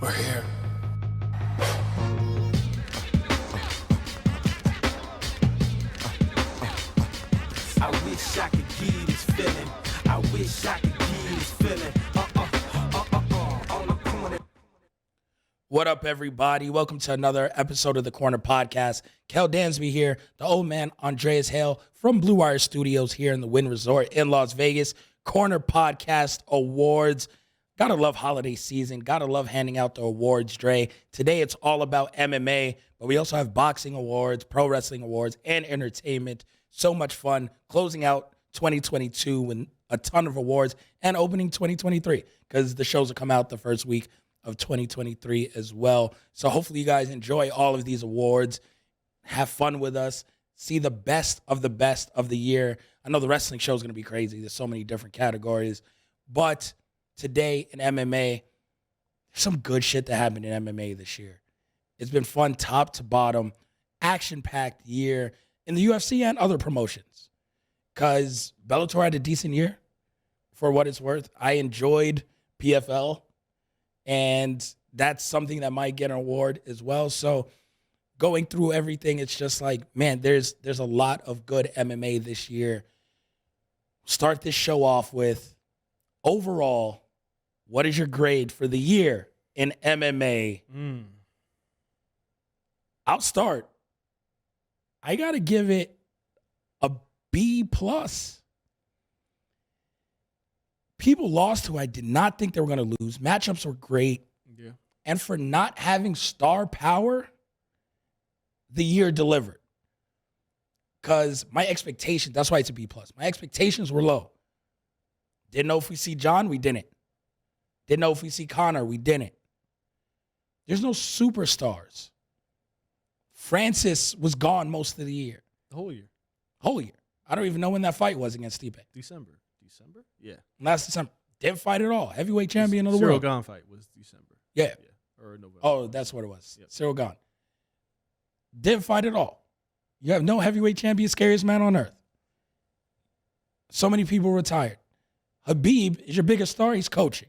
We're here. I wish I could give this feeling. I wish I could give this feeling. On the corner. What up, everybody? Welcome to another episode of the Corner Podcast. Kel Dansby here, the old man Andreas and Kel from Blue Wire Studios here in the Wynn Resort in Las Vegas. Corner Podcast Awards. Gotta love holiday season. Gotta love handing out the awards, Dre. Today it's all about MMA, but we also have boxing awards, pro wrestling awards, and entertainment. So much fun closing out 2022 with a ton of awards and opening 2023 because the shows will come out the first week of 2023 as well. So hopefully you guys enjoy all of these awards, have fun with us, see the best of the year. I know the wrestling show is going to be crazy. There's so many different categories, but today in MMA, there's some good shit that happened in MMA this year. It's been fun top to bottom, action-packed year in the UFC and other promotions because Bellator had a decent year for what it's worth. I enjoyed PFL, and that's something that might get an award as well. So going through everything, it's just like, man, there's a lot of good MMA this year. Start this show off with, overall, what is your grade for the year in MMA? I'll start. I got to give it a B+. People lost who I did not think they were going to lose. Matchups were great. Yeah. And for not having star power, the year delivered. Because my expectations, that's why it's a B+. My expectations were low. Didn't know if we see John, we didn't. Didn't know if we see Connor, we didn't. There's no superstars. Francis was gone most of the year. The whole year. Whole year. I don't even know when that fight was against Stipe. December? Yeah. Last December. Didn't fight at all. Heavyweight champion of the Cyril world. Gane fight was December. Yeah. Or November. Oh, that's what it was. Yep. Cyril Gane. Didn't fight at all. You have no heavyweight champion, scariest man on earth. So many people retired. Habib is your biggest star. He's coaching.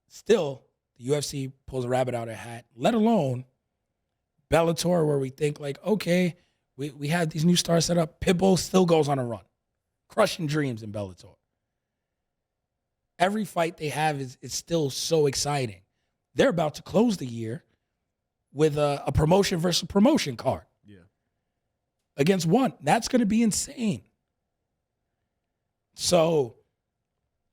Still, the UFC pulls a rabbit out of a hat, let alone Bellator, where we think like, okay, we had these new stars set up. Pitbull still goes on a run. Crushing dreams in Bellator. Every fight they have is still so exciting. They're about to close the year with a promotion versus promotion card. Yeah. Against one. That's going to be insane. So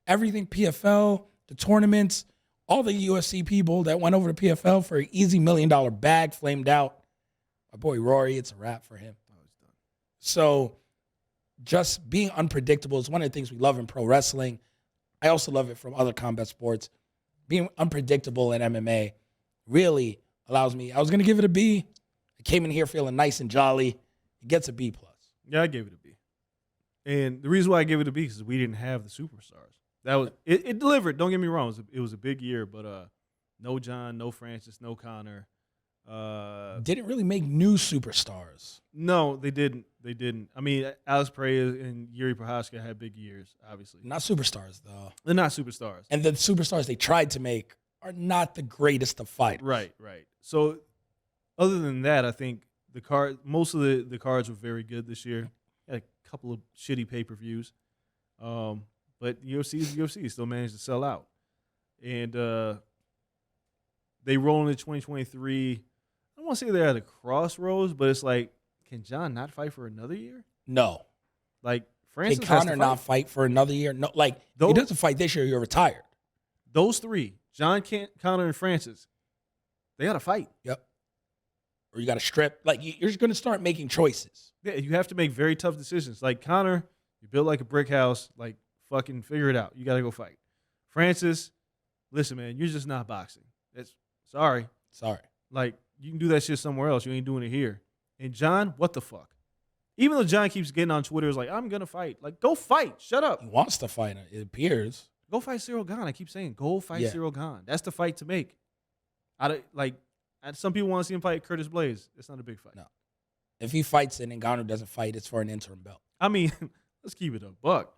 everything PFL, the tournaments, all the UFC people that went over to PFL for an easy $1 million bag flamed out. My boy Rory, it's a wrap for him. Oh, it's done. So just being unpredictable is one of the things we love in pro wrestling. I also love it from other combat sports. Being unpredictable in MMA really allows me. I was going to give it a B. I came in here feeling nice and jolly. It gets a B+. Yeah, I gave it a B. And the reason why I gave it a B is we didn't have the superstars. That was it delivered. Don't get me wrong. It was a big year, but no John, no Francis, no Connor. Didn't really make new superstars. No, they didn't. I mean, Alex Pereira and Yuri Prochazka had big years, obviously. Not superstars, though. They're not superstars. And the superstars they tried to make are not the greatest to fight. Right. So other than that, I think most of the cards were very good this year. Had a couple of shitty pay-per-views. But UFC is UFC. Still managed to sell out. And they roll into 2023. I don't want to say they're at a crossroads, but it's like, can John not fight for another year? No. Like, Francis Can has Connor to not fight for another year? No, like, he doesn't fight this year, you're retired. Those three, John, Connor, and Francis, they got to fight. Yep. Or you got to strip. Like, you're going to start making choices. Yeah, you have to make very tough decisions. Like, Connor, you built like a brick house. Like, fucking figure it out. You got to go fight. Francis, listen, man, you're just not boxing. Sorry. Like, you can do that shit somewhere else. You ain't doing it here. And John, what the fuck? Even though John keeps getting on Twitter, is like, I'm going to fight. Like, go fight. Shut up. He wants to fight, it appears. Go fight Cyril Gane. I keep saying, go fight Cyril Gane. That's the fight to make. Some people want to see him fight Curtis Blaze. It's not a big fight. No. If he fights and Ngannou doesn't fight, it's for an interim belt. I mean, let's keep it a buck.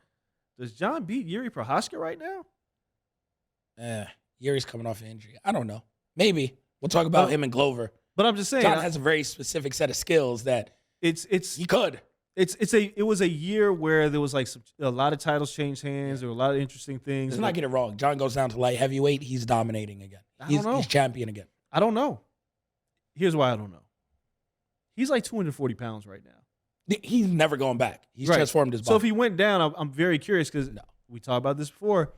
Does John beat Yuri Prochazka right now? Yuri's coming off an injury. I don't know. Maybe. We'll talk about him and Glover. But I'm just saying, John has a very specific set of skills that he could. It was a year where there was like a lot of titles changed hands. There were a lot of interesting things. Let's not get it wrong. John goes down to light heavyweight. He's dominating again. He's champion again. I don't know. Here's why I don't know. He's like 240 pounds right now. He's never going back. He's transformed his body. So if he went down, I'm very curious because we talked about this before.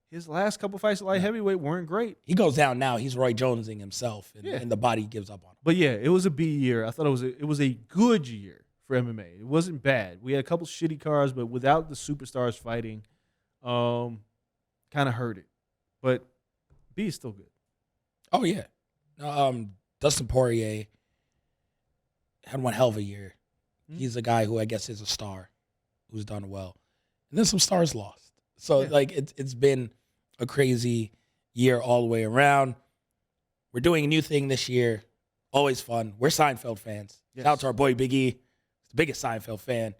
His last couple fights at light heavyweight weren't great. He goes down now. He's Roy Jonesing himself, and the body gives up on him. But yeah, it was a B year. I thought it was a good year for MMA. It wasn't bad. We had a couple shitty cards, but without the superstars fighting, kind of hurt it. But B is still good. Oh yeah, Dustin Poirier had one hell of a year. He's a guy who I guess is a star, who's done well, and then some stars lost. So like it's been a crazy year all the way around. We're doing a new thing this year. Always fun. We're Seinfeld fans. Yes. Shout out to our boy Big E, the biggest Seinfeld fan.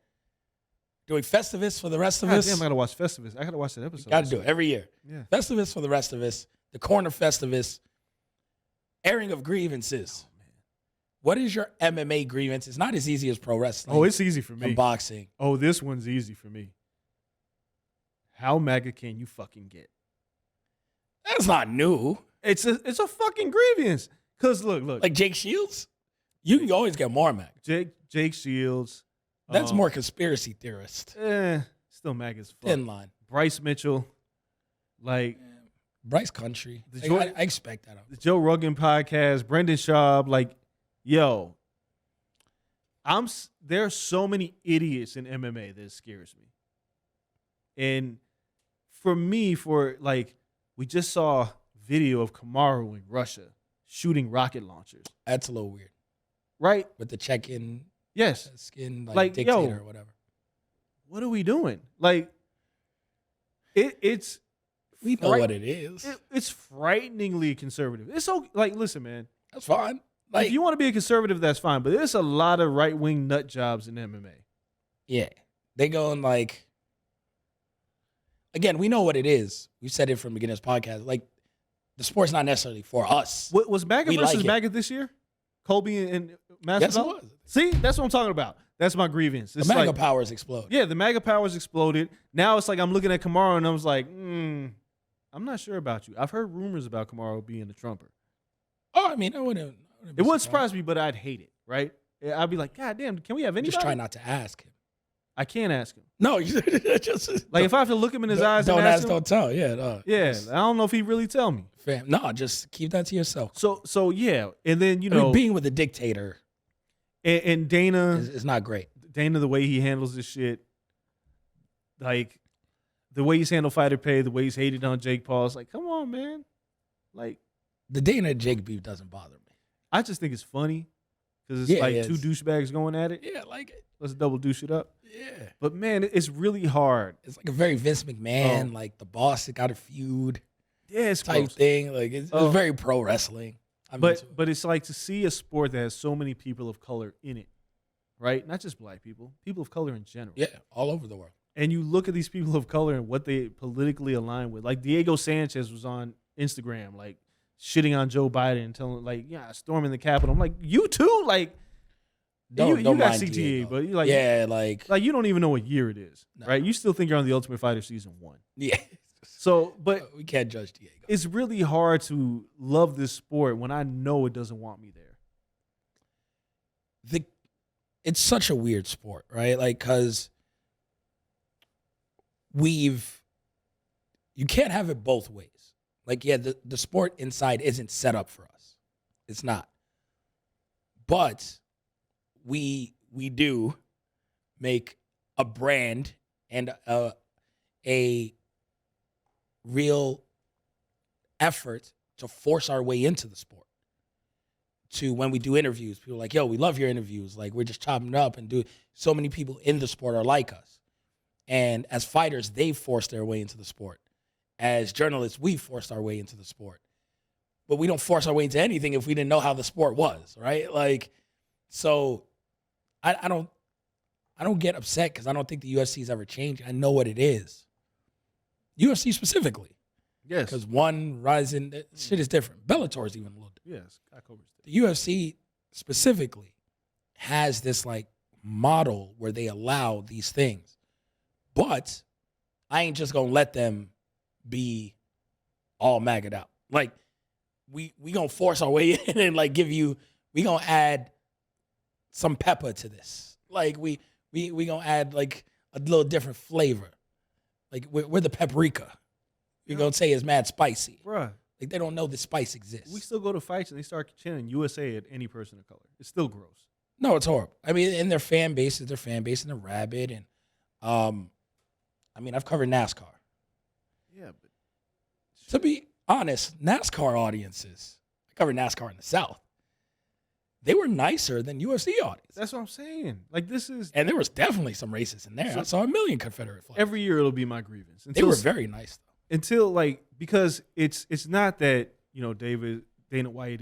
Doing Festivus for the rest of us. Damn, I gotta watch Festivus. I gotta watch that episode. Got to do it every year. Yeah. Festivus for the rest of us. The Corner Festivus. Airing of grievances. Oh, man. What is your MMA grievance? It's not as easy as pro wrestling. Oh, it's easy for me. And boxing. Oh, this one's easy for me. How MAGA can you fucking get? That's not new. It's a fucking grievance. Cause look. Like Jake Shields? You can always get more MAGA. Jake Shields. That's more conspiracy theorist. Still MAGA as fuck. Thin line. Bryce Mitchell. Like Bryce Country. I expect that. The Joe Rogan podcast, Brendan Schaub, like, yo, there are so many idiots in MMA that scares me. And for me, we just saw video of Kamaru in Russia shooting rocket launchers. That's a little weird. Right? With the check-in yes. skin like dictator or whatever. What are we doing? Like, it's we know what it is. It's frighteningly conservative. It's so listen, man. That's fine. Like, if you want to be a conservative, that's fine. But there's a lot of right-wing nut jobs in MMA. Yeah. They going like, again, we know what it is. We said it from the beginning of this podcast. Like, the sport's not necessarily for us. What was MAGA We versus like MAGA this year? Colby and Masvidal? Yes, it was. See, that's what I'm talking about. That's my grievance. The MAGA powers explode. Yeah, the MAGA powers exploded. Now it's like I'm looking at Kamaru and I was like, I'm not sure about you. I've heard rumors about Kamaru being a Trumper. Oh, I mean, I wouldn't. It wouldn't surprise me, but I'd hate it, right? I'd be like, God damn, can we have anybody? Just try not to ask him. I can't ask him. No, just like if I have to look him in his eyes don't and ask him, don't tell. Yeah, no, yeah. I don't know if he'd really tell me. Fam, no, just keep that to yourself. So yeah, and then I mean, being with a dictator and Dana is not great. Dana, the way he handles this shit, like the way he's handled fighter pay, the way he's hated on Jake Paul, it's like, come on, man. Like the Dana Jake beef doesn't bother me. I just think it's funny because it's like two douchebags going at it. Yeah, I like it. Let's double douche it up. Yeah. But man, it's really hard. It's like a very Vince McMahon, like the boss that got a feud. Yeah, it's type gross. thing. Like it's very pro wrestling. But it's like to see a sport that has so many people of color in it, right? Not just black people, people of color in general. Yeah, all over the world. And you look at these people of color and what they politically align with. Like Diego Sanchez was on Instagram, like shitting on Joe Biden and telling like, yeah, storming the Capitol. I'm like, you too? Like, you got CTA, Diego. but you like, yeah, like you don't even know what year it is, right? You still think you're on the Ultimate Fighter season 1. Yeah. So, but we can't judge Diego. It's really hard to love this sport when I know it doesn't want me there. It's such a weird sport, right? Like, because you can't have it both ways. Like, yeah, the sport inside isn't set up for us. It's not. But we do make a brand and a real effort to force our way into the sport. To when we do interviews, people are like, yo, we love your interviews. Like, we're just chopping it up and do. So many people in the sport are like us. And as fighters, they've forced their way into the sport. As journalists, we forced our way into the sport. But we don't force our way into anything if we didn't know how the sport was, right? Like, so I don't get upset because I don't think the UFC's ever changed. I know what it is. UFC specifically. Yes. Because one rising, shit is different. Bellator is even a little different. Yes. The UFC specifically has this like model where they allow these things. But I ain't just gonna let them be all maggot out. Like we gonna force our way in and like we gonna add some pepper to this. Like we gonna add like a little different flavor. Like we're the paprika. You're gonna say it's mad spicy. Bruh. Like they don't know the spice exists. We still go to fights and they start chanting USA at any person of color. It's still gross. No, it's horrible. I mean, in their fan base and they're rabid. And I mean, I've covered NASCAR. Yeah, but To be honest, NASCAR audiences, I covered NASCAR in the South. They were nicer than UFC audiences. that's what I'm saying. Like this is And there was definitely some racists in there. I saw a million Confederate flags. every year it'll be my grievance. They were very nice, though. Until like because it's not that Dana White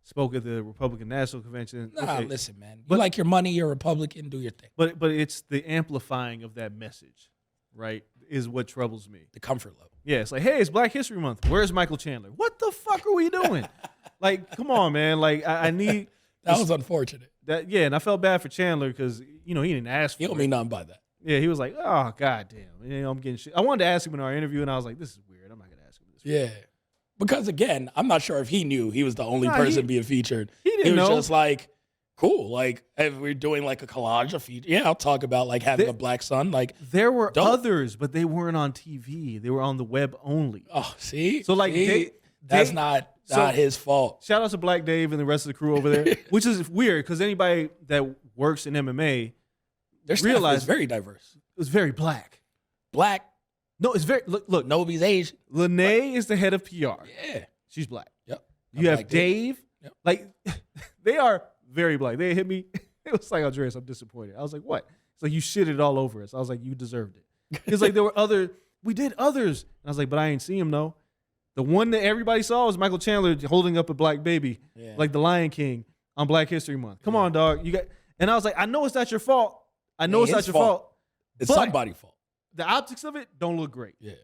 spoke at the Republican National Convention. Nah, listen, man. You like your money, you're a Republican, do your thing. But it's the amplifying of that message, right? Is what troubles me. The comfort level. Yeah, it's like, hey, it's Black History Month. Where's Michael Chandler? What the fuck are we doing? Like, come on, man. Like, I need That was unfortunate. that. Yeah, and I felt bad for Chandler because he didn't ask for You don't it. mean nothing by that. Yeah, he was like, oh goddamn, I'm getting shit. I wanted to ask him in our interview, and I was like, this is weird. I'm not gonna ask him this. Yeah. Because again, I'm not sure if he knew he was the only person being featured. He didn't was know. just like, cool. Like, if we're doing like a collage of feature, yeah, I'll talk about like having a black son. Like, There were dope. others, but they weren't on TV. They were on the web only. oh, see? So, like, See? That's not his fault. Shout out to Black Dave and the rest of the crew over there, which is weird because anybody that works in MMA Their staff realize is very diverse. it was very black. Black, No, it's very look. Nobody's Asian. Lene is the head of PR. Yeah. She's black. Yep. You have Black Dave. Yep. Like they are very black. They hit me. It was like, Andreas, I'm disappointed. I was like, what? It's like you shitted all over us. I was like, you deserved it. It's like there were we did others. And I was like, but I ain't see him though. The one that everybody saw was Michael Chandler holding up a black baby, like the Lion King on Black History Month. Come on, dog. And I was like, I know it's not your fault. I know it's not your fault. It's but somebody's fault. the optics of it don't look great. Yeah.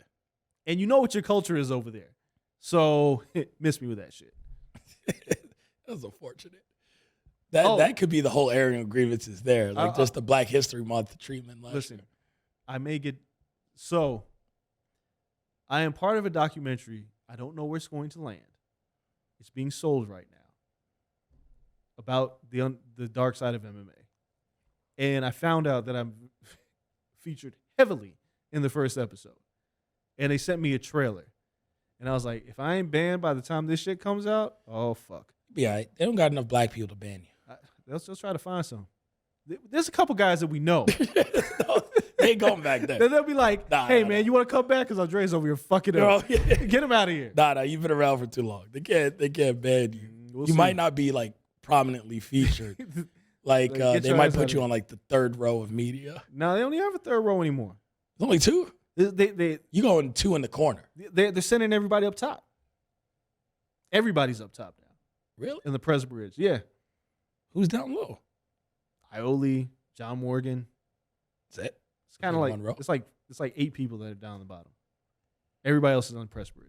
And you know what your culture is over there. So miss me with that shit. That was unfortunate. That could be the whole area of grievances there. Like just the Black History Month treatment last Listen, year. I may get so I am part of a documentary. I don't know where it's going to land. It's being sold right now about the dark side of MMA. And I found out that I'm featured heavily in the first episode. And they sent me a trailer. And I was like, if I ain't banned by the time this shit comes out, oh, fuck. Be all right. They don't got enough black people to ban you. Let's try to find some. There's a couple guys that we know. No, they ain't going back there. Then they'll be like, hey, man, you want to come back? Because Andre's over here fucking up. Get him out of here. Nah, you've been around for too long. They can't ban you. We'll you see. might not be like prominently featured. Like get they your might ass put outta you here. on like the third row of media. No, they don't even have a third row anymore. There's only two. You going two in the corner. They're sending everybody up top. Everybody's up top now. Really? In the press bridge. Yeah. Who's down low? Ioli, John Morgan. That's it. It's kind of like one row. it's like 8 people that are down the bottom. Everybody else is on the press bridge.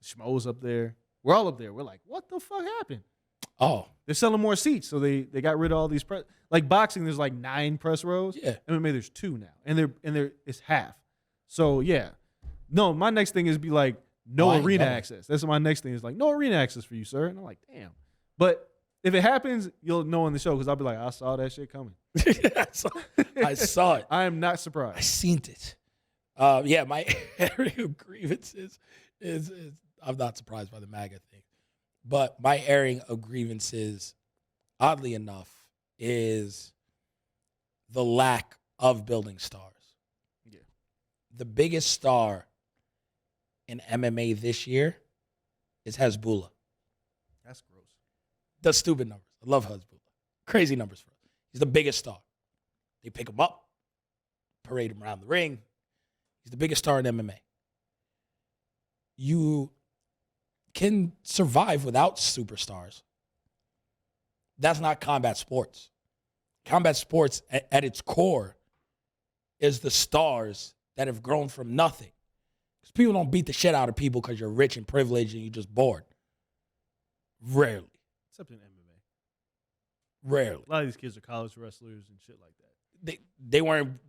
Schmo's up there. We're all up there. We're like, what the fuck happened? Oh, They're selling more seats, so they got rid of all these press. Like boxing, there's like 9 press rows. yeah. MMA, there's 2 now, and it's half. So yeah, no. My next thing is be like no I ain't arena going. access. That's my next thing is like no arena access for you, sir. And I'm like, damn. But if it happens, you'll know on the show because I'll be like, I saw that shit coming. I saw it. I am not I surprised. seen it. Yeah, my area of grievances is I'm not surprised by the MAGA thing. But my airing of grievances, oddly enough, is the lack of building stars. Yeah. The biggest star in MMA this year is Hezbollah. That's gross. The stupid numbers. I love Hezbollah. Crazy numbers for him. He's the biggest star. They pick him up, parade him around the ring. He's the biggest star in MMA. You can survive without superstars. That's not combat sports. Combat sports, at its core, is the stars that have grown from nothing Because people don't beat the shit out of people because you're rich and privileged and you're just bored. Rarely. Except in MMA. Rarely. A lot of these kids are college wrestlers and shit like that. They weren't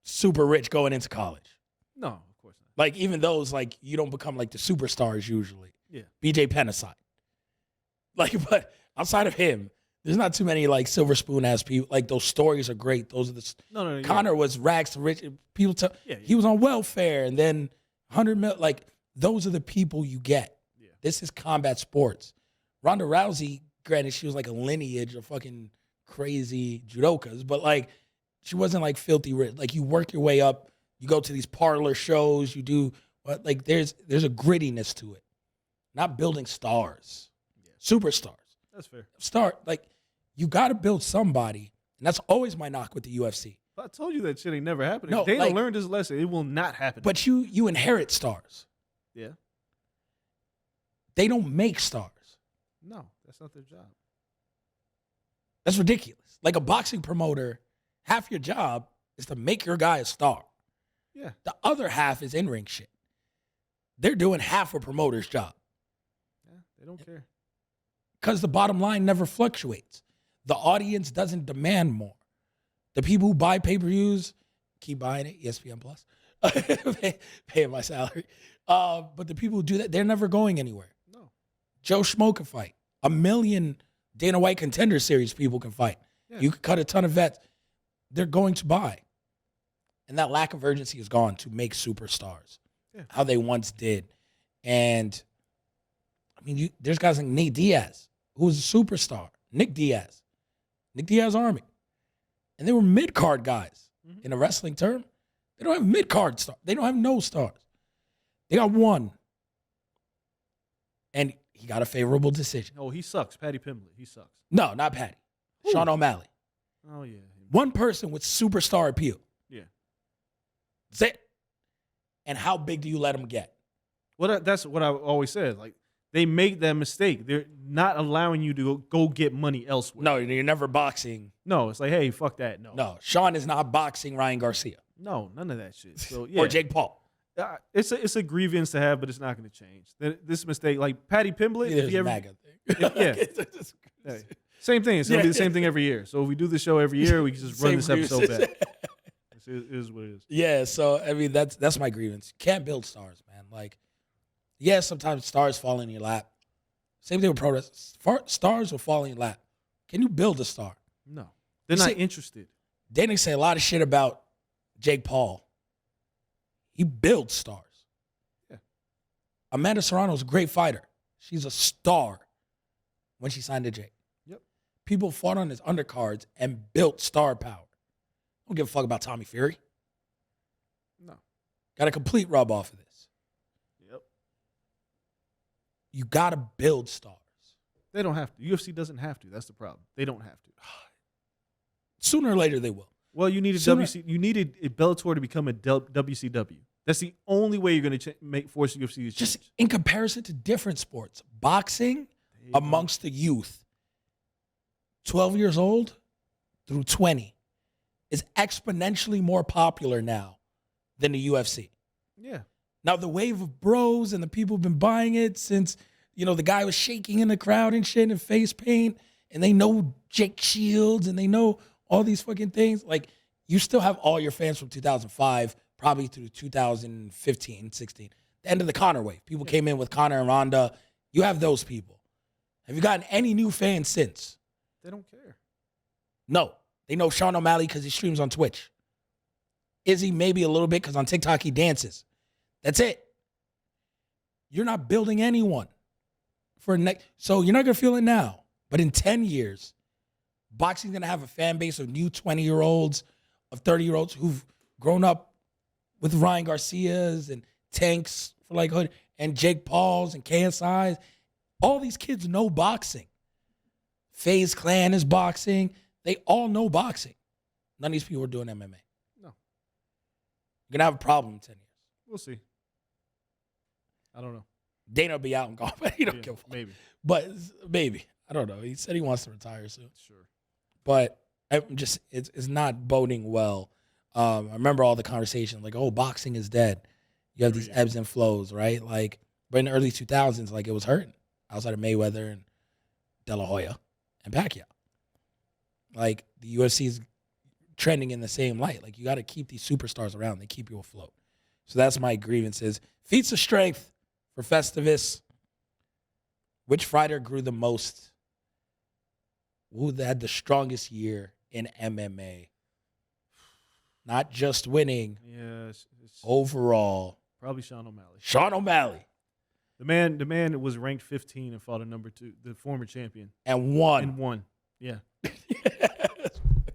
super rich going into college. No, of course not. Like, even those, like, you don't become, like, the superstars usually. Yeah. BJ Penn aside. Like, but outside of him, there's not too many, like, silver spoon-ass people. Like, those stories are great. Those are the... No. Connor was rags to rich. People tell... Yeah. He was on welfare, and then 100 mil... Like, those are the people you get. Yeah. This is combat sports. Ronda Rousey, granted, she was, like, a lineage of fucking crazy judokas, but, like, she wasn't, like, filthy rich. Like, you work your way up. You go to these parlor shows. You do... But, like, there's a grittiness to it. Not building stars. Yeah. Superstars. That's fair. Like, you got to build somebody. And that's always my knock with the UFC. I told you that shit ain't never happening. No, Dana like, learned his lesson. It will not happen. But you inherit stars. Yeah. They don't make stars. No, that's not their job. That's ridiculous. Like a boxing promoter, half your job is to make your guy a star. Yeah. The other half is in-ring shit. They're doing half a promoter's job. Yeah, they don't care. Because the bottom line never fluctuates. The audience doesn't demand more. The people who buy pay-per-views keep buying it, ESPN Plus, paying my salary. But the people who do that, they're never going anywhere. No. Joe Schmo can fight. 1 million Dana White Contender Series people can fight. Yeah. You can cut a ton of vets. They're going to buy. And that lack of urgency is gone to make superstars. Yeah. How they once did. And, I mean, there's guys like Nate Diaz, who was a superstar. Nick Diaz Army. And they were mid-card guys. In a wrestling term, they don't have mid-card stars. They don't have no stars. They got one. And he got a favorable decision. Oh, he sucks. Paddy Pimblett. He sucks. No, not Paddy. Ooh. Sean O'Malley. Oh, yeah. One person with superstar appeal. Yeah. That's it. And how big do you let him get? Well, that's what I always said. Like, they make that mistake. They're not allowing you to go get money elsewhere. No, you're never boxing. No, it's like, hey, fuck that. No, Sean is not boxing Ryan Garcia. No, none of that shit. So yeah. Or Jake Paul. It's a grievance to have, but it's not going to change. This mistake, like Paddy Pimblett, if you ever, MAGA thing. Yeah, same thing. It's going to be the same thing every year. So if we do the show every year, we can just run this episode back. It is what it is. Yeah, so I mean that's my grievance. Can't build stars, man. Like, yeah, sometimes stars fall in your lap. Same thing with pro wrestling. Stars will fall in your lap. Can you build a star? No, they're not interested. Dana say a lot of shit about Jake Paul. He builds stars. Yeah. Amanda Serrano is a great fighter. She's a star when she signed to Jake. Yep. People fought on his undercards and built star power. Don't give a fuck about Tommy Fury. No. Got a complete rub off of this. Yep. You got to build stars. They don't have to. UFC doesn't have to. That's the problem. They don't have to. Sooner or later, they will. Well, you needed You needed Bellator to become a WCW. That's the only way you're going to force UFC to change. Just in comparison to different sports, boxing amongst the youth, 12 years old through 20, is exponentially more popular now than the UFC. Yeah. Now, the wave of bros and the people who've been buying it since, the guy was shaking in the crowd and shit and face paint, and they know Jake Shields and they know all these fucking things. Like, you still have all your fans from 2005, probably through 2015, 16. The end of the Conor wave. People came in with Conor and Ronda. You have those people. Have you gotten any new fans since? They don't care. No. They know Sean O'Malley because he streams on Twitch. Izzy maybe a little bit because on TikTok he dances. That's it. You're not building anyone for next. So you're not going to feel it now. But in 10 years, boxing's going to have a fan base of new 20-year-olds, of 30-year-olds who've grown up with Ryan Garcias and Tanks for like Hood and Jake Pauls and KSIs. All these kids know boxing. FaZe Clan is boxing. They all know boxing. None of these people are doing MMA. No. You're going to have a problem in 10 years. We'll see. I don't know. Dana will be out and gone, but he don't give a fuck. Maybe. But maybe. I don't know. He said he wants to retire soon. Sure. But it's not boding well. I remember all the conversation like, oh, boxing is dead. You have these ebbs and flows, right? Like, but in the early 2000s, like, it was hurting outside of Mayweather and De La Hoya and Pacquiao. Like, the UFC is trending in the same light. Like, you got to keep these superstars around. They keep you afloat. So that's my grievances. Feats of strength for Festivus. Which fighter grew the most? Who had the strongest year in MMA? Not just winning. Yeah, it's overall. probably Sean O'Malley. Sean O'Malley. The man was ranked 15 and fought a number 2, the former champion. And won. And won. Yeah.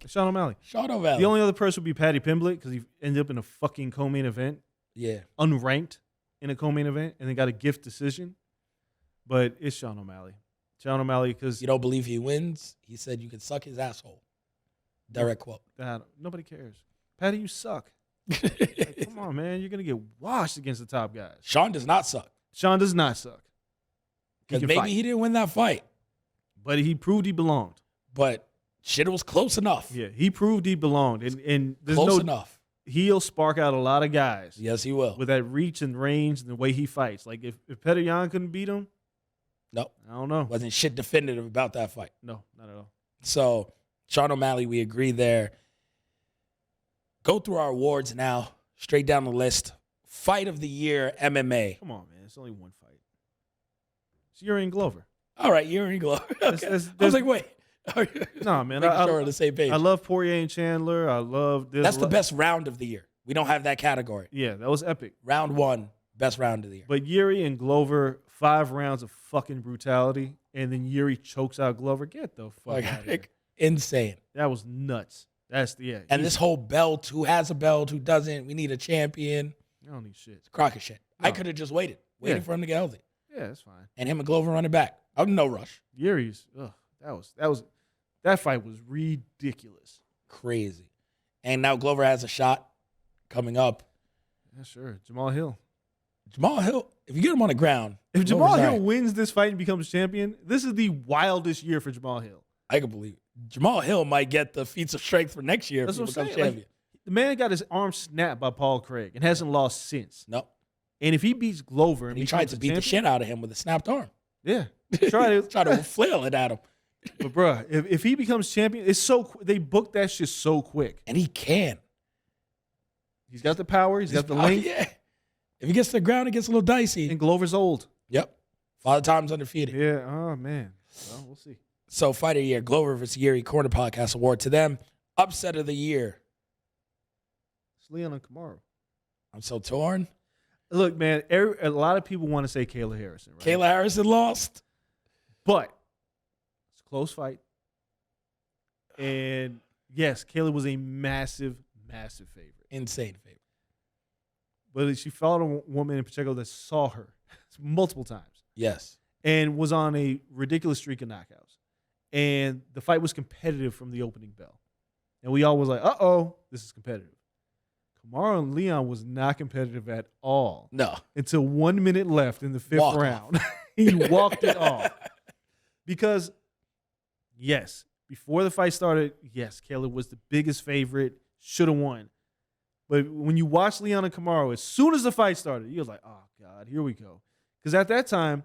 Sean O'Malley. Sean O'Malley. The only other person would be Paddy Pimblett because he ended up in a fucking co-main event. Yeah. Unranked in a co-main event and then got a gift decision. But it's Sean O'Malley. Sean O'Malley because... You don't believe he wins? He said you can suck his asshole. Direct quote. Nobody cares. Paddy, you suck. Like, come on, man. You're going to get washed against the top guys. Sean does not suck. Sean does not suck. Because maybe he didn't win that fight. But he proved he belonged. But shit was close enough. Yeah, he proved he belonged. And there's close enough. He'll spark out a lot of guys. Yes, he will. With that reach and range and the way he fights. Like, if Petr Yan couldn't beat him, no. I don't know. Wasn't shit definitive about that fight. No, not at all. So, Sean O'Malley, we agree there. Go through our awards now. Straight down the list. Fight of the year, MMA. Come on, man. It's only one fight. It's Yuri and Glover. All right, Yuri and Glover. Okay. I was like, wait. No, man. Making sure we're on the same page. I love Poirier and Chandler. I love this. That's the best round of the year. We don't have that category. Yeah, that was epic. Round 1, best round of the year. But Yuri and Glover, 5 rounds of fucking brutality, and then Yuri chokes out Glover. Get the fuck out of here. Insane. That was nuts. That's the And this whole belt, who has a belt, who doesn't, we need a champion. I don't need shit. It's crock of shit. No. I could have just waited for him to get healthy. Yeah, that's fine. And him and Glover running back. I'm no rush. Yuri's, that fight was ridiculous. Crazy. And now Glover has a shot coming up. Yeah, sure. Jamal Hill. Jamal Hill, if you get him on the ground. If Jamal Hill wins this fight and becomes champion, this is the wildest year for Jamal Hill. I can believe it. Jamal Hill might get the feats of strength for next year. That's if he what I'm becomes saying. champion. Like, the man got his arm snapped by Paul Craig and hasn't lost since. No. And if he beats Glover and he tried to beat the shit out of him with a snapped arm. Yeah. Try to flail it at him. But bruh, if he becomes champion, it's so they booked that shit so quick. And he can. He's got the power. He's got the length. Yeah. If he gets to the ground, it gets a little dicey. And Glover's old. Yep. Father Time's undefeated. Yeah. Oh man. Well, we'll see. So fight of the year, Glover versus Yuri, Corner Podcast Award to them. Upset of the year. It's Leon and Kamaru. I'm so torn. Look, man, a lot of people want to say Kayla Harrison, right? Kayla Harrison lost. But it's a close fight. And yes, Kayla was a massive, massive favorite. Insane favorite. But she fought a woman in Pacheco that saw her multiple times. Yes. And was on a ridiculous streak of knockouts. And the fight was competitive from the opening bell. And we all was like, uh-oh, this is competitive. Kamaru and Leon was not competitive at all. No. Until 1 minute left in the 5th round. He walked it off. Because, yes, before the fight started, yes, Kayla was the biggest favorite, should have won. But when you watch Leon and Kamaru, as soon as the fight started, you was like, oh, God, here we go. Because at that time,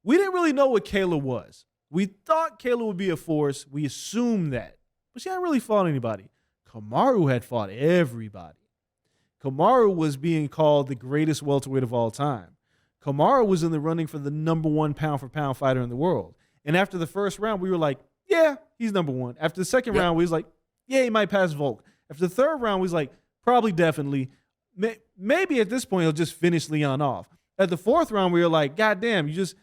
we didn't really know what Kayla was. We thought Kayla would be a force. We assumed that. But she hadn't really fought anybody. Kamaru had fought everybody. Kamaru was being called the greatest welterweight of all time. Kamaru was in the running for the #1 pound-for-pound fighter in the world. And after the first round, we were like, yeah, he's #1. After the second round, we was like, yeah, he might pass Volk. After the third round, we was like, probably, definitely. Maybe at this point, he'll just finish Leon off. At the 4th round, we were like, God damn, this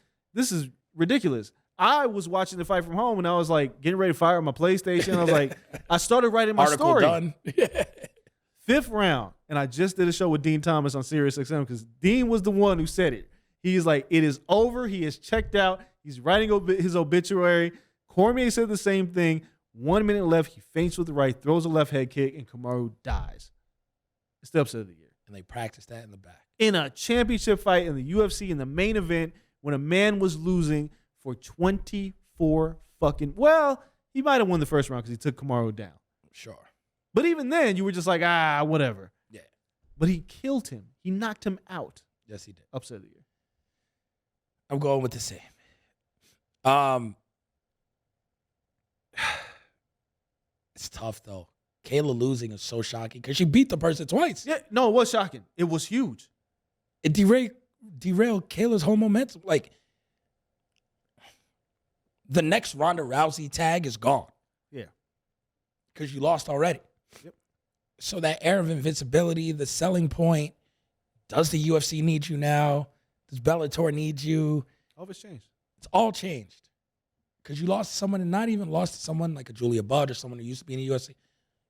is ridiculous. I was watching the fight from home, and I was like, getting ready to fire on my PlayStation. I was like, I started writing my Article story. Done. 5th round, and I just did a show with Dean Thomas on SiriusXM because Dean was the one who said it. He's like, it is over. He is checked out. He's writing his obituary. Cormier said the same thing. 1 minute left. He feints with the right, throws a left head kick, and Kamaru dies. It's the upset of the year. And they practiced that in the back. In a championship fight in the UFC in the main event when a man was losing for 24 fucking... Well, he might have won the first round because he took Kamaru down. Sure. But even then, you were just like, whatever. Yeah. but he killed him. He knocked him out. Yes, he did. Upset of the year. I'm going with the same. It's tough though. Kayla losing is so shocking because she beat the person twice. Yeah, no, it was shocking. It was huge. It derailed Kayla's whole momentum. Like, the next Ronda Rousey tag is gone. Yeah. Because you lost already. Yep. So that air of invincibility, the selling point, does the UFC need you now? Does Bellator need you? All of it's changed. It's all changed. Because you lost to someone, and not even lost to someone like a Julia Budd or someone who used to be in the UFC.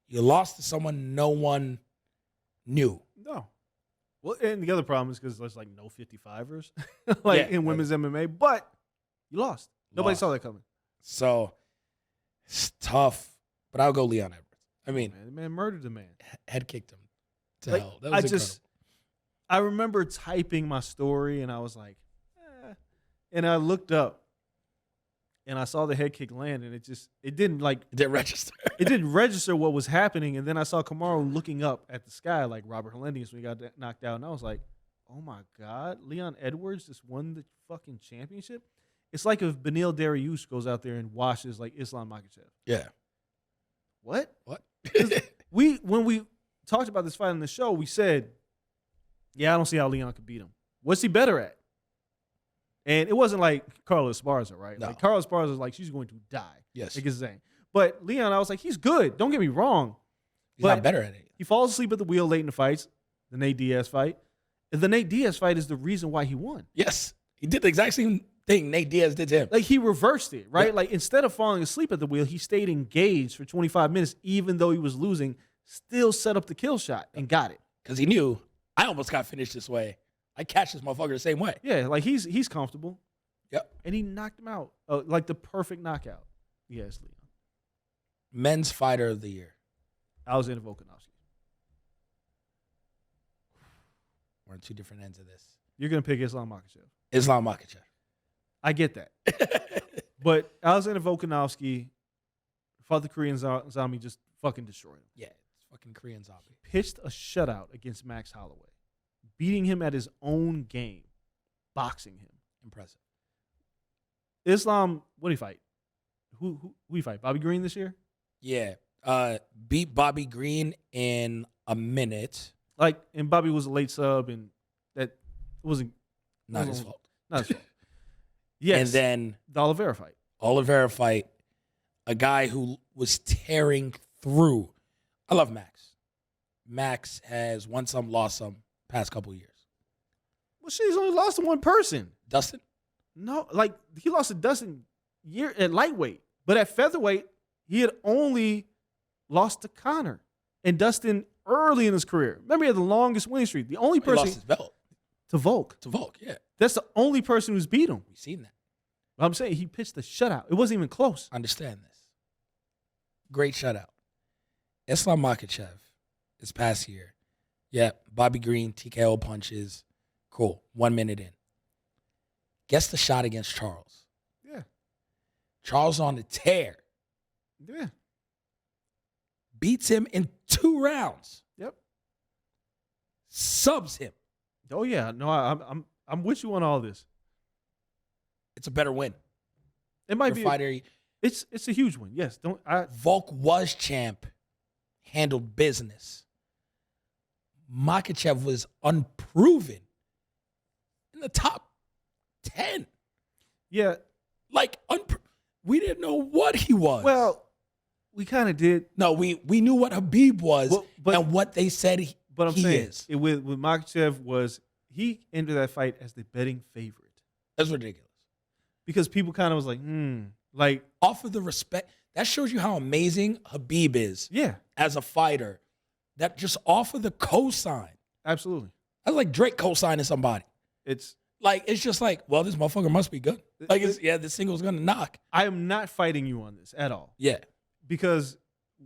You lost to someone no one knew. No. Well, and the other problem is because there's like no 55ers like in women's MMA, but you lost. Nobody saw that coming. So it's tough, but I'll go Leon Edwards. I mean, the man murdered the man. Head kicked him to Like, hell. That was incredible. I remember typing my story and I was like, and I looked up and I saw the head kick land and it didn't register. It didn't register what was happening. And then I saw Kamaru looking up at the sky like Robert Helenius when he got knocked out. And I was like, oh my God, Leon Edwards just won the fucking championship? It's like if Beneil Dariush goes out there and washes like Islam Makhachev. Yeah. What? When we talked about this fight on the show, we said, yeah, I don't see how Leon could beat him. What's he better at? And it wasn't like Carlos Esparza, right? No. Like Carlos Esparza is like, she's going to die. Yes. Against Zane. But Leon, I was like, he's good. Don't get me wrong. He's not better at it. He falls asleep at the wheel late in the fights, the Nate Diaz fight. And the Nate Diaz fight is the reason why he won. Yes. He did the exact same thing Nate Diaz did to him. Like, he reversed it, right? Yeah. Like, instead of falling asleep at the wheel, he stayed engaged for 25 minutes, even though he was losing, still set up the kill shot and got it. Because he knew, I almost got finished this way. I catch this motherfucker the same way. Yeah, like, he's comfortable. Yep. And he knocked him out. Like, the perfect knockout. Yes, Leon. Men's fighter of the year. Alexander Volkanovski. We're on two different ends of this. You're going to pick Islam Makhachev. Islam Makhachev. I get that. But Alexander Volkanovski fought the Korean zombie, just fucking destroyed him. Yeah, it's fucking Korean zombie. Pitched a shutout against Max Holloway, beating him at his own game, boxing him. Impressive. Islam, what did he fight? Who he fight? Bobby Green this year? Yeah. Beat Bobby Green in a minute. Like, and Bobby was a late sub, and that wasn't Not his fault. Not his fault. Yes. And then the Oliveira fight, a guy who was tearing through. I love Max. Max has won some, lost some past couple years. Well, she's only lost to one person. Dustin? No, like, he lost to Dustin at lightweight. But at featherweight, he had only lost to Conor and Dustin early in his career. Remember, he had the longest winning streak. The only person He lost his belt. to Volk. To Volk, yeah. That's the only person who's beat him. We've seen that. But I'm saying he pitched the shutout. It wasn't even close. Understand this. Great shutout. Islam Makhachev this past year. Yeah, Bobby Green, TKO punches. Cool. 1 minute in. Gets the shot against Charles. Yeah. Charles on the tear. Yeah. Beats him in 2 rounds. Yep. Subs him. Oh yeah. No, I'm with you on all this. It's a better win. It might for be fighter. It's a huge one. Yes. Volk was champ, handled business. Makhachev was unproven in the top 10. Yeah. Like, we didn't know what he was. Well, we kind of did. No, we knew what Habib was but and what they said he is. With Makhachev was, he entered that fight as the betting favorite. That's ridiculous. Because people kind of was like, like, off of the respect, that shows you how amazing Habib is. Yeah. As a fighter. That just off of the cosign. Absolutely. That's like Drake cosigning somebody. It's just like, well, this motherfucker must be good. Like, this single's gonna knock. I am not fighting you on this at all. Yeah. Because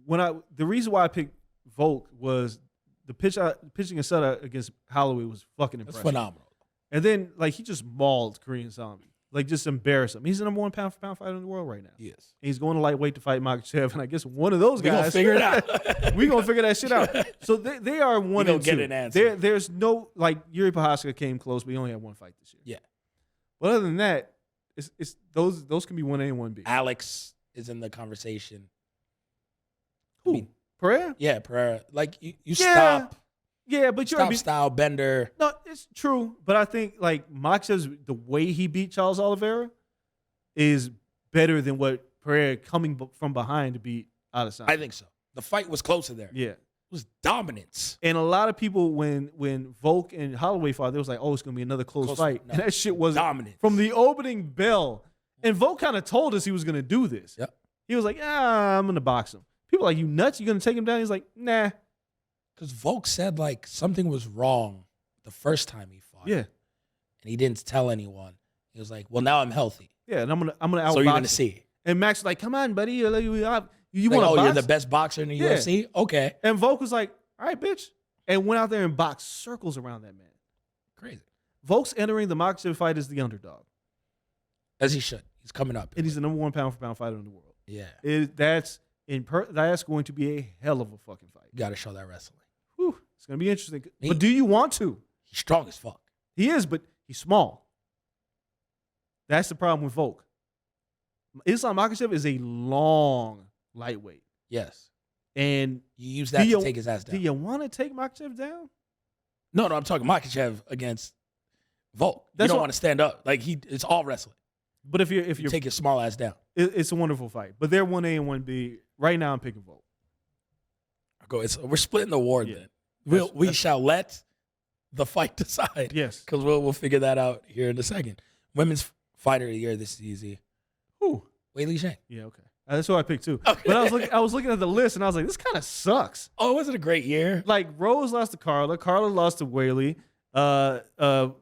the reason why I picked Volk was the pitching a shutout against Holloway was fucking impressive. That's phenomenal. And then, like, he just mauled Korean Zombie. like just embarrass him. He's the number 1 pound for pound fighter in the world right now. Yes. He's going to lightweight to fight Makhachev, and I guess one of those We guys. gonna figure it out. We gonna figure that shit out. So they are 1 gonna and get 2. an answer. There's no like Yuri Prochazka came close, but he only had 1 fight this year. Yeah. But other than that, it's those can be 1A and 1B. Alex is in the conversation. Who? Pereira? Yeah, Pereira. Like you Yeah. stop. Yeah, but Stop style bender. No, it's true. But I think like Makachev's the way he beat Charles Oliveira is better than what Pereira coming from behind to beat Adesanya. I think so. The fight was closer there. Yeah. It was dominance. And a lot of people, when Volk and Holloway fought, they was like, "Oh, it's gonna be another close fight," no. and that shit was Dominance. from the opening bell. And Volk kind of told us he was gonna do this. Yep. He was like, I'm gonna box him." People are like, "You nuts? You gonna take him down?" He's like, "Nah." Because Volk said like something was wrong the first time he fought. Yeah. And he didn't tell anyone. He was like, "Well, now I'm healthy, Yeah, and I'm gonna outbox so you're gonna him. see it." And Max was like, "Come on, buddy, you Like, want to oh, box?" you're the best boxer in the Yeah. UFC. Okay, And Volk was like, "All right, bitch," and went out there and boxed circles around that man. crazy. Volk's entering the Makhachev fight as the underdog, As he should. He's coming up. and he's the number 1 pound for pound fighter in the world. Yeah, That's going to be a hell of a fucking fight. you got to show that wrestling. Whew, it's gonna be interesting. He- But do you want to? He's strong as fuck. He is, but he's small. That's the problem with Volk. Islam Makhachev is a long lightweight, Yes, and you use that Do to you- take his ass do down. you want to take Makhachev down? No, I'm talking Makhachev against Volk. You That's don't what- want to stand up. Like it's all wrestling. But if You you're take his small ass down. it's a wonderful fight. But they're 1A and 1B. Right now, I'm picking Volk. We're splitting the war Yeah. then. We shall let the fight decide. Yes. Because we'll figure that out here in a second. Women's fighter of the year, this is easy. Who? Wei Li Zhang. Yeah, okay. That's what I picked too. Okay. But I was looking at the list and I was like, this kind of sucks. Oh, was it a great year? Like Rose lost to Carla. Carla lost to Whaley. Shevchenko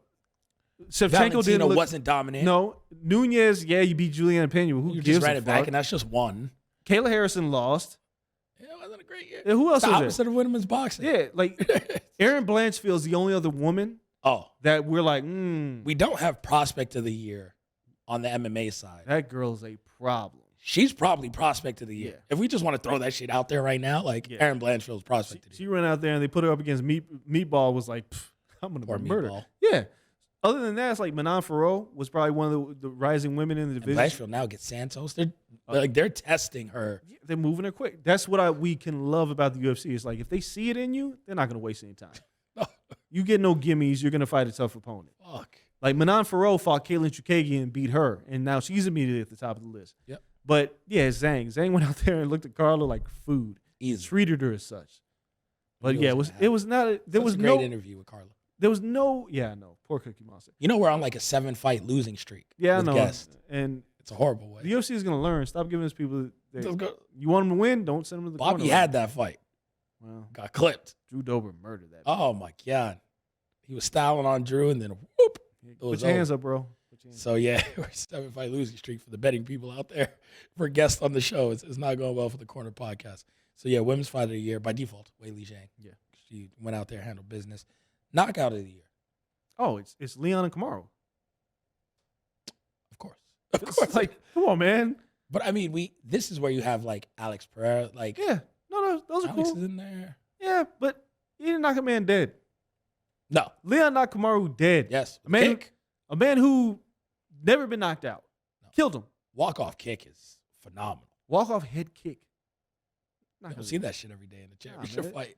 Valentina didn't look. wasn't dominant. No, Nunez. Yeah, you beat Juliana Pena. Who You gives just ran a it back, fuck? and that's just one. Kayla Harrison lost. Yeah, it wasn't a great year. Yeah, who else It's the was there? opposite of women's boxing. Yeah, like Erin Blanchfield's the only other woman Oh, that we're like, we don't have prospect of the year on the MMA side. that girl's a problem. She's probably prospect of the year. Yeah. If we just want to throw that shit out there right now, like Yeah. Erin Blanchfield's prospect of the She year. ran out there and they put her up against Meatball. Was like, I'm gonna Poor murder. Meatball. Yeah. Other than that, it's like Manon Farrow was probably one of the rising women in the And division. Blanchfield now gets Santos. They're testing her. They're moving her quick. That's what we can love about the UFC. It's like if they see it in you, they're not gonna waste any time. You get no gimmies. You're gonna fight a tough opponent. Fuck. Like Manon Farrow fought Caitlin Chukagian and beat her, and now she's immediately at the top of the list. Yep. But yeah, Zhang. Zhang went out there and looked at Carla like food. Easy. Treated her as such. But Knew yeah, it it was was gonna it was not. There That was a great no. interview with Carla. There was no. Yeah, no. Poor Cookie Monster. You know we're on like a 7-fight losing streak. Yeah, I with know. guests. And It's a horrible way. the UFC is gonna learn. Stop giving us people. Let's go. You want them to win? Don't send them to the corner. Bobby had that fight. Well, Got clipped. Drew Dober murdered that. Oh my God. He was styling on Drew and then whoop. Put was your hands over. up, bro. Put your hands So yeah, we're 7-fight losing streak for the betting people out there. For guests on the show, it's not going well for the Corner podcast. So yeah, women's fight of the year by default, Wei Li Zhang. Yeah. She went out there, handled business. Knockout of the year, Oh, it's Leon and Kamaru. of course. Of It's course. like, come on, man. But I mean, this is where you have like Alex Pereira. Like Yeah. No, those are Alex cool. is in there. Yeah, but he didn't knock a man dead. No. Leon knocked Kamaru dead. Yes. A man, Kick. a man who never been knocked out. No. Killed him. Walk-off kick is phenomenal. Walk off head kick. Not You don't gonna- see that shit every day in the championship man. fight.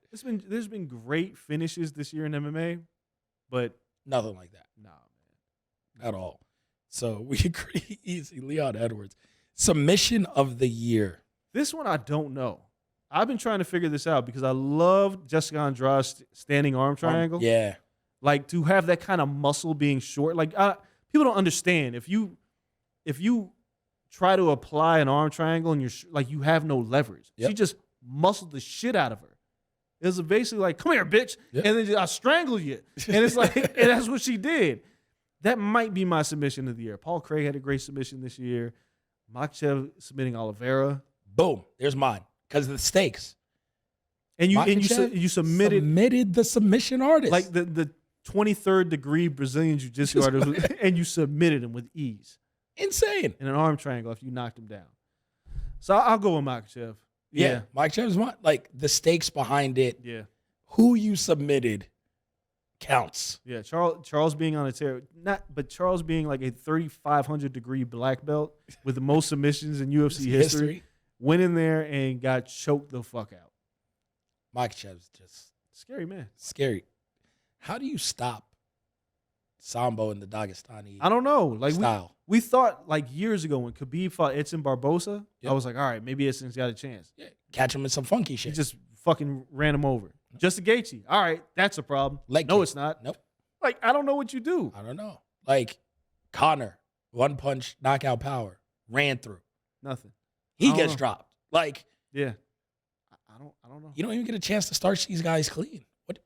There's been great finishes this year in MMA, but Nothing like that nah, man. at all. So we agree easy. Leon Edwards. Submission of the year. This one I don't know. I've been trying to figure this out because I love Jessica Andrade's standing arm triangle. Yeah. Like to have that kind of muscle being short. Like people don't understand if you try to apply an arm triangle and you're like you have no leverage. Yep. She just muscled the shit out of her. It was basically like, "Come here, bitch," Yep. and then I strangle you. And it's like, and that's what she did. That might be my submission of the year. Paul Craig had a great submission this year. Makhachev submitting Oliveira, Boom. There's mine. Because of the stakes. and Makhachev you submitted the submission artist. like the 23rd degree Brazilian jiu-jitsu artist, and you submitted him with ease. Insane. in an arm triangle after you knocked him down. So I'll go with Makhachev. Yeah. Mike Chev's one. Like, the stakes behind it, Yeah. who you submitted counts. Yeah. Charles being on a tear, but Charles being like a 3,500 degree black belt with the most submissions in UFC history, went in there and got choked the fuck out. Mike Chev's just Scary, man. scary. How do you stop Sambo in the Dagestani I don't know. Like style? we thought like years ago when Khabib fought Edson Barbosa, Yep. I was like, all right, maybe Edson's got a chance. Yeah, catch him in some funky He shit. just fucking ran him over. Justin Gaethje, all right, that's a problem. Leg No, kick. it's not. Nope. Like, I don't know what you do. I don't know. Like, Connor, one punch, knockout power, ran through. Nothing. I He don't gets know. dropped. Like, Yeah. I don't know. you don't even get a chance to start these guys clean. What?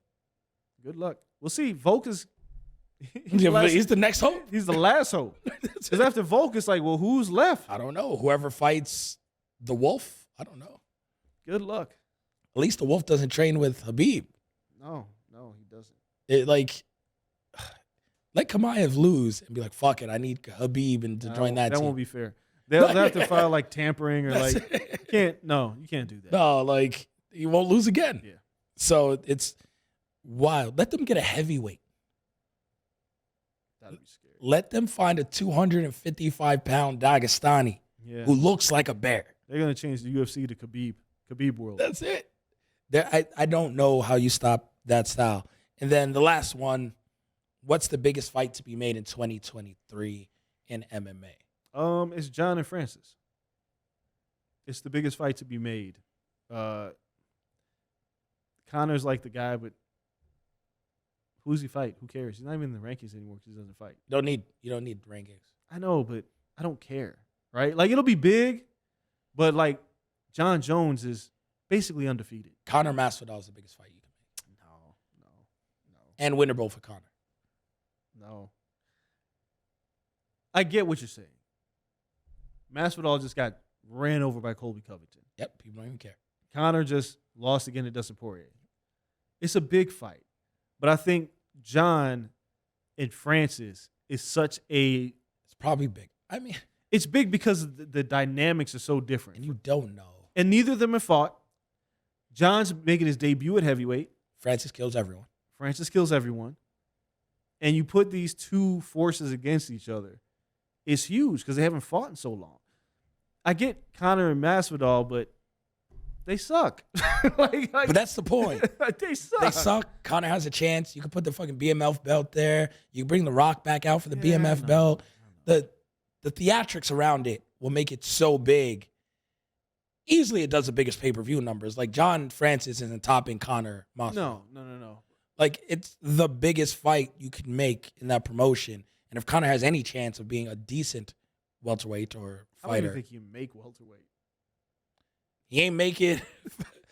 Good luck. We'll see. Volk is He's the next hope. he's the last hope. Because after Volk, it's like, well, who's left? I don't know. Whoever fights the Wolf, I don't know. Good luck. At least the Wolf doesn't train with Habib. No, he doesn't. It like let Kamaev lose and be like, fuck it, I need Habib and to join that That team. won't be fair. They'll have to file like tampering or That's like it. you can't do that. No, like he won't lose again. Yeah. So it's wild. Let them get a heavyweight. That'd be scary. Let them find a 255-pound Dagestani Yeah. who looks like a bear. They're gonna change the UFC to Khabib world. That's it. I don't know how you stop that style. And then the last one, what's the biggest fight to be made in 2023 in MMA? It's John and Francis. It's the biggest fight to be made. Connor's like the guy, but who's he fight? Who cares? He's not even in the rankings anymore because he doesn't fight. You don't need rankings. I know, but I don't care, right? Like, it'll be big, but like John Jones is basically undefeated. Conor Masvidal is the biggest fight you can make. No. And winner bowl for Conor. No. I get what you're saying. Masvidal just got ran over by Colby Covington. Yep, people don't even care. Conor just lost again to Dustin Poirier. It's a big fight. But I think John and Francis is such a... It's probably big. I mean, It's big because the dynamics are so different. and you don't know. And neither of them have fought. John's making his debut at heavyweight. Francis kills everyone. Francis kills everyone. And you put these two forces against each other. It's huge because they haven't fought in so long. I get Conor and Masvidal, but they suck. like, But that's the point. they suck. They suck. Conor has a chance. You can put the fucking BMF belt there. You can bring The Rock back out for the BMF belt. The theatrics around it will make it so big. Easily it does the biggest pay-per-view numbers. Like, John Francis isn't topping Conor Masvidal. No. Like, it's the biggest fight you can make in that promotion. And if Conor has any chance of being a decent welterweight or I don't even fighter, think you make welterweight. he ain't making.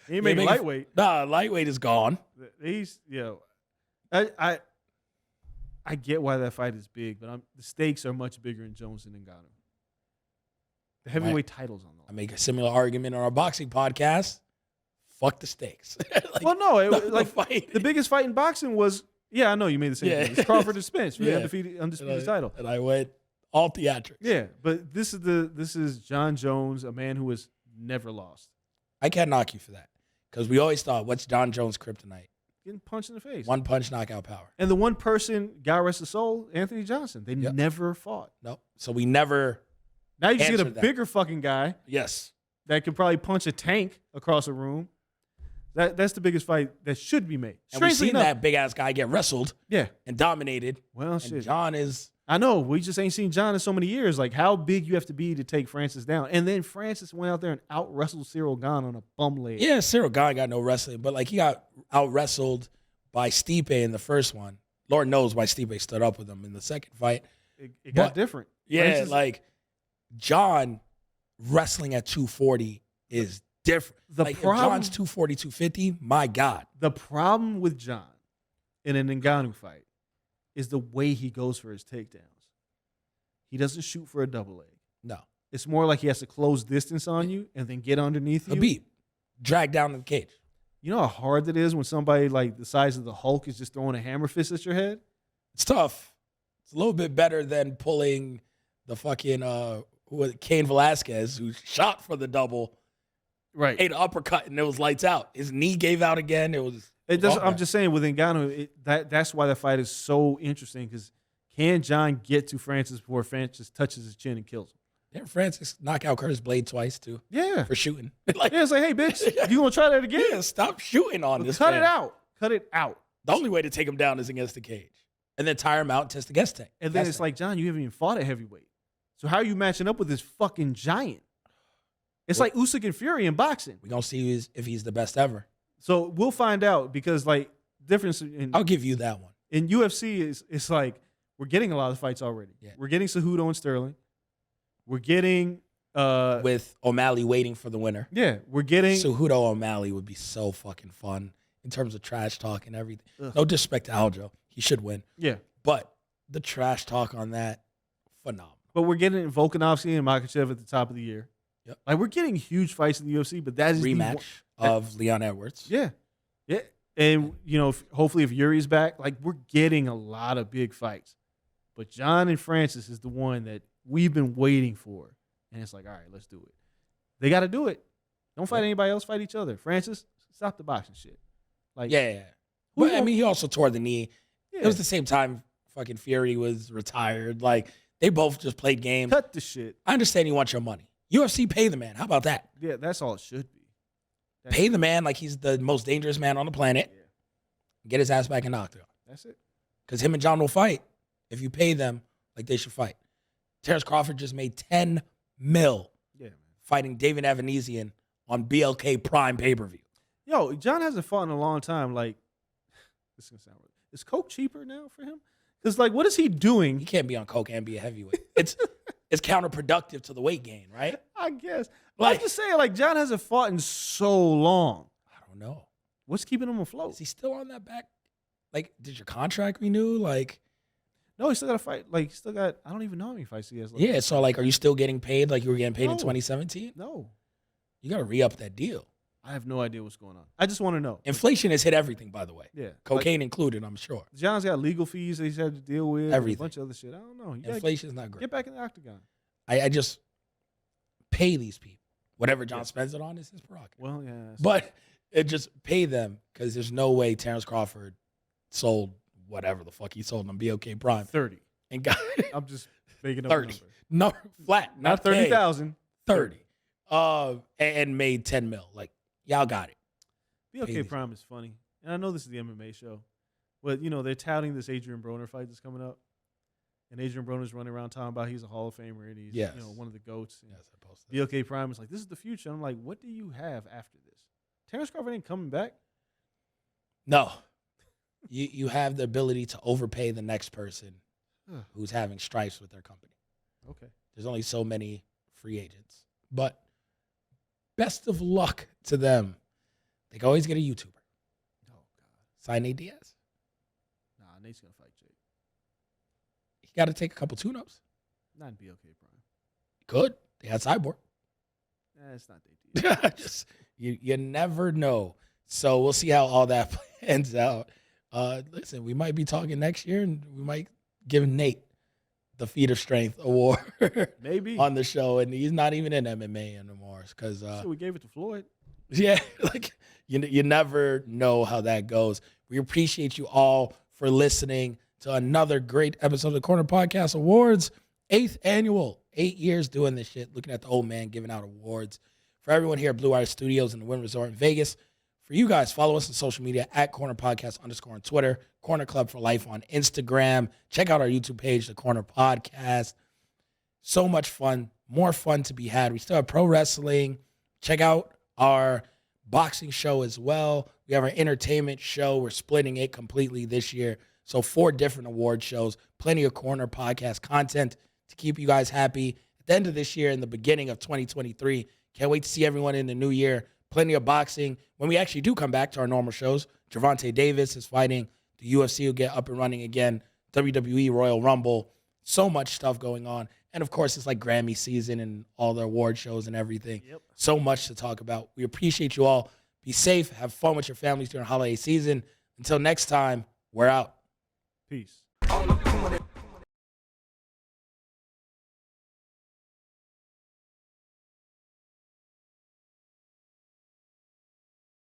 He ain't making lightweight. Nah, lightweight is gone. He's, I get why that fight is big, but the stakes are much bigger in Jones and Ngannou. The heavyweight title's on the I line. make a similar argument on our boxing podcast. Fuck the stakes. Like, Well, no, the fight. the biggest fight in boxing was, I know you made the same Yeah. thing. It's Crawford and Spence for Yeah. the undisputed title. And I went all theatrics. Yeah, but this is John Jones, a man who has never lost. I can't knock you for that. Because we always thought, what's John Jones' kryptonite? Getting punched in the face. One punch knockout power. And the one person, God rest his soul, Anthony Johnson. They Yep. never fought. Nope. So we never. Now you just get a Answered that. bigger fucking guy Yes. that could probably punch a tank across a room. That's the biggest fight that should be made. And we've Strangely seen enough, that big ass guy get wrestled yeah. and dominated. Well, And shit. John is. I know. We just ain't seen John in so many years. Like, how big you have to be to take Francis down. And then Francis went out there and out-wrestled Cyril Gane on a bum leg. Yeah, Cyril Gane got no wrestling, but like he got out wrestled by Stipe in the first one. Lord knows why Stipe stood up with him in the second fight. It got But- different. Yeah, Francis- like John wrestling at 240 is different. The like problem- if John's 240, 250, my God. The problem with John in an Ngannou fight is the way he goes for his takedowns. He doesn't shoot for a double leg. No. It's more like he has to close distance on you and then get underneath you. Habib, drag down the cage. You know how hard that is when somebody like the size of the Hulk is just throwing a hammer fist at your head? It's tough. It's a little bit better than pulling the fucking who was it? Cain Velasquez, who shot for the double, Right. ate an uppercut, and it was lights out. His knee gave out again. It was. I'm just saying with Ngannou, that's why that fight is so interesting because can John get to Francis before Francis touches his chin and kills him? Didn't Francis knock out Curtis Blade twice too? Yeah. For shooting. Yeah, it's like, hey, bitch, you gonna try that again? Yeah, stop shooting on this. Cut man. it out. Cut it out. The only way to take him down is against the cage, and then tire him out and test the guest tank. And then it's like, John, you haven't even fought at heavyweight. So how are you matching up with this fucking giant? It's like Usyk and Fury in boxing. We're gonna see if he's the best ever. So we'll find out because like difference in I'll give you that one. in UFC is it's like we're getting a lot of fights already. Yeah. We're getting Cejudo and Sterling. We're getting With O'Malley waiting for the winner. we're getting Cejudo O'Malley would be so fucking fun in terms of trash talk and everything. Ugh. No disrespect to Aljo. He should win. yeah. But the trash talk on that, phenomenal. But we're getting Volkanovski and Makhachev at the top of the year. Yep. Like we're getting huge fights in the UFC, but that is the Rematch one- of Leon Edwards. Yeah. Yeah. And hopefully if Yuri's back, like we're getting a lot of big fights. But John and Francis is the one that we've been waiting for. And it's like, all right, let's do it. They got to do it. Don't fight anybody else, fight each other. Francis, stop the boxing shit. Like Yeah. Who But I mean, he also tore the knee. yeah. It was the same time fucking Fury was retired. Like, they both just played games. Cut the shit. I understand you want your money. UFC, pay the man. How about that? Yeah, that's all it should be. Pay the man like he's the most dangerous man on the planet. Yeah. Get his ass back in octagon. That's it. Because him and John will fight if you pay them like they should fight. Terrence Crawford just made $10 million Yeah, man. fighting David Evanesian on BLK Prime pay-per-view. Yo, John hasn't fought in a long time. Like, this is gonna sound weird. Is coke cheaper now for him? Because like, what is he He doing? can't be on coke and be a heavyweight. It's counterproductive to the weight gain, right? I guess. But Like- I'm just saying, like, John hasn't fought in so long. I don't know. What's keeping him afloat? Is he still on that back? Like, did your contract renew? Like, No, he still got to fight. Like, he still got. I don't even know how many fights he has left. yeah. So, like, are you still getting paid like you were getting paid in No. 2017? No, You got to re-up that deal. I have no idea what's going on. I just want to know. Inflation has hit everything, by the way. Yeah, Cocaine included, I'm sure. Like, John's got legal fees that he's had to deal with. and Everything. A bunch of other shit. I don't know. You gotta Inflation's not great. get back in the octagon. I just pay these people. Whatever John spends it on is his prerogative. Well, yeah. But it just pay them because there's no way Terrence Crawford sold whatever the fuck he sold on BOK Prime 30. and got I'm just making up 30. a number. No, flat, Not K, 30,000. 30. And made 10 mil. Like, y'all got it. BLK Babies. Prime is funny. And I know this is the MMA show. But, they're touting this Adrian Broner fight that's coming up. And Adrian Broner's running around talking about he's a Hall of Famer and he's Yes. one of the GOATs. And Yes, I posted. BLK Prime is like, this is the future. I'm like, what do you have after this? Terrence Crawford ain't coming back. No. You have the ability to overpay the next person Ugh. who's having stripes with their company. Okay. There's only so many free agents. But best of luck to them. They can always get a YouTuber. Oh, God. Sign Nate Diaz. Nah, Nate's going to fight Jake. He got to take a couple tune-ups. Not in BLK Prime. Could. They had Cyborg. It's not Nate Diaz. Just you never know. So we'll see how all that plans out. Listen, we might be talking next year, and we might give Nate the Feat of Strength award Maybe. on the show, and he's not even in MMA anymore because So we gave it to Floyd. yeah, like you never know how that goes. We appreciate you all for listening to another great episode of the Corner Podcast Awards, 8th annual, 8 years doing this shit, looking at the old man giving out awards. For everyone here at Blue Wire Studios in the Wynn Resort in Vegas, for you guys, follow us on social media at Corner Podcast _ on Twitter, Corner Club for Life on Instagram. Check out our YouTube page, The Corner Podcast. So much fun, more fun to be had. We still have pro wrestling. Check out our boxing show as well. We have our entertainment show. We're splitting it completely this year. So 4 different award shows, plenty of Corner Podcast content to keep you guys happy. At the end of this year and the beginning of 2023, can't wait to see everyone in the new year. Plenty of boxing. When we actually do come back to our normal shows, Gervonta Davis is fighting. The UFC will get up and running again. WWE Royal Rumble. So much stuff going on. And, of course, it's like Grammy season and all the award shows and everything. Yep. So much to talk about. We appreciate you all. Be safe. Have fun with your families during holiday season. Until next time, we're out. Peace. On the